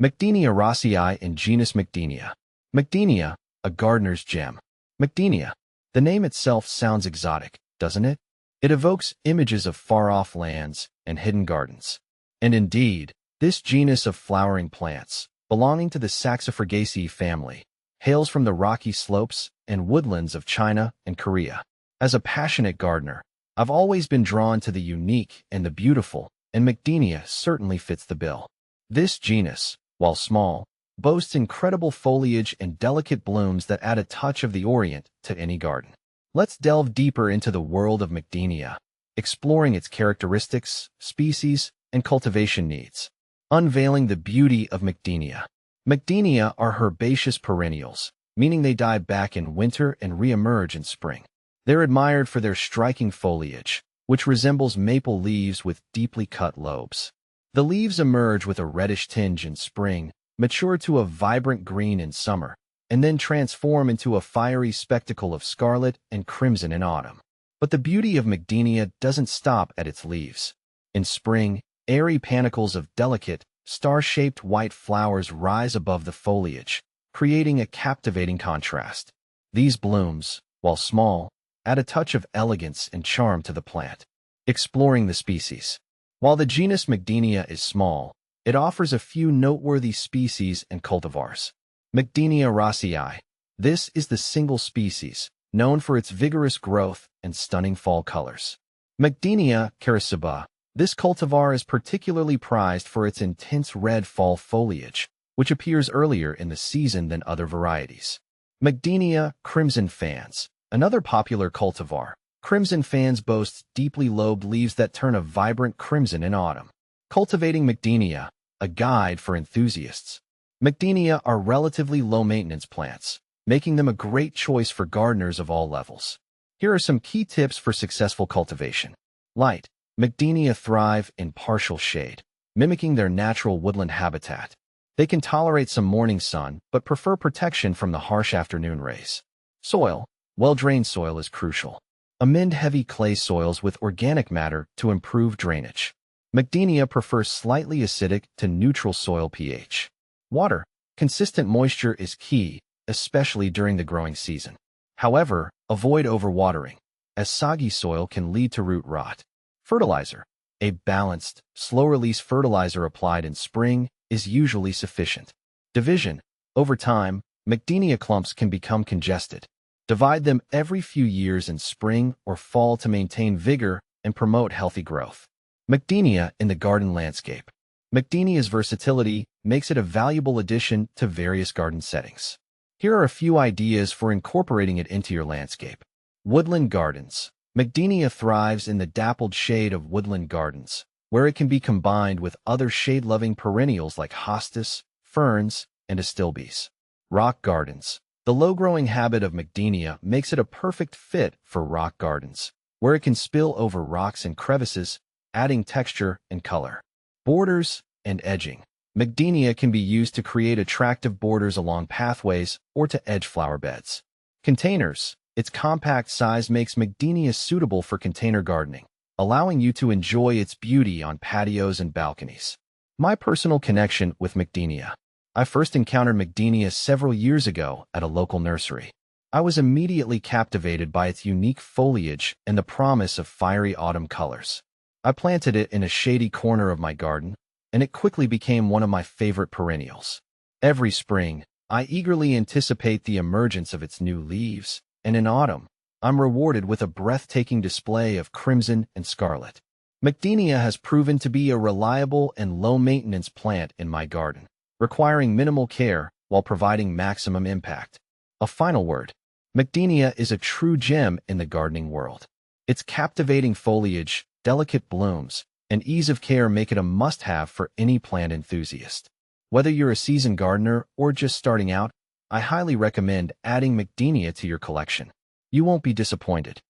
Mukdenia Rossii in genus Mukdenia. Mukdenia, a gardener's gem. Mukdenia. The name itself sounds exotic, doesn't it? It evokes images of far-off lands and hidden gardens. And indeed, this genus of flowering plants, belonging to the Saxifragaceae family, hails from the rocky slopes and woodlands of China and Korea. As a passionate gardener, I've always been drawn to the unique and the beautiful, and Mukdenia certainly fits the bill. This genus, while small, boasts incredible foliage and delicate blooms that add a touch of the Orient to any garden. Let's delve deeper into the world of Mukdenia, exploring its characteristics, species, and cultivation needs. Unveiling the beauty of Mukdenia. Mukdenia are herbaceous perennials, meaning they die back in winter and re-emerge in spring. They're admired for their striking foliage, which resembles maple leaves with deeply cut lobes. The leaves emerge with a reddish tinge in spring, mature to a vibrant green in summer, and then transform into a fiery spectacle of scarlet and crimson in autumn. But the beauty of Mukdenia doesn't stop at its leaves. In spring, airy panicles of delicate, star-shaped white flowers rise above the foliage, creating a captivating contrast. These blooms, while small, add a touch of elegance and charm to the plant. Exploring the species. While the genus Mukdenia is small, it offers a few noteworthy species and cultivars. Mukdenia rossii. This is the single species, known for its vigorous growth and stunning fall colors. Mukdenia cariciba. This cultivar is particularly prized for its intense red fall foliage, which appears earlier in the season than other varieties. Mukdenia crimson fans. Another popular cultivar. Crimson fans boasts deeply lobed leaves that turn a vibrant crimson in autumn. Cultivating Mukdenia, a guide for enthusiasts. Mukdenia are relatively low-maintenance plants, making them a great choice for gardeners of all levels. Here are some key tips for successful cultivation. Light. Mukdenia thrive in partial shade, mimicking their natural woodland habitat. They can tolerate some morning sun, but prefer protection from the harsh afternoon rays. Soil. Well-drained soil is crucial. Amend heavy clay soils with organic matter to improve drainage. Mukdenia prefers slightly acidic to neutral soil pH. Water. Consistent moisture is key, especially during the growing season. However, avoid overwatering, as soggy soil can lead to root rot. Fertilizer. A balanced, slow-release fertilizer applied in spring is usually sufficient. Division. Over time, Mukdenia clumps can become congested. Divide them every few years in spring or fall to maintain vigor and promote healthy growth. Mukdenia in the garden landscape. Mukdenia's versatility makes it a valuable addition to various garden settings. Here are a few ideas for incorporating it into your landscape. Woodland gardens. Mukdenia thrives in the dappled shade of woodland gardens, where it can be combined with other shade-loving perennials like hostas, ferns, and astilbes. Rock gardens. The low-growing habit of Mukdenia makes it a perfect fit for rock gardens, where it can spill over rocks and crevices, adding texture and color. Borders and edging. Mukdenia can be used to create attractive borders along pathways or to edge flower beds. Containers. Its compact size makes Mukdenia suitable for container gardening, allowing you to enjoy its beauty on patios and balconies. My personal connection with Mukdenia. I first encountered Mukdenia several years ago at a local nursery. I was immediately captivated by its unique foliage and the promise of fiery autumn colors. I planted it in a shady corner of my garden, and it quickly became one of my favorite perennials. Every spring, I eagerly anticipate the emergence of its new leaves, and in autumn, I'm rewarded with a breathtaking display of crimson and scarlet. Mukdenia has proven to be a reliable and low-maintenance plant in my garden, requiring minimal care while providing maximum impact. A final word. Mukdenia is a true gem in the gardening world. Its captivating foliage, delicate blooms, and ease of care make it a must-have for any plant enthusiast. Whether you're a seasoned gardener or just starting out, I highly recommend adding Mukdenia to your collection. You won't be disappointed.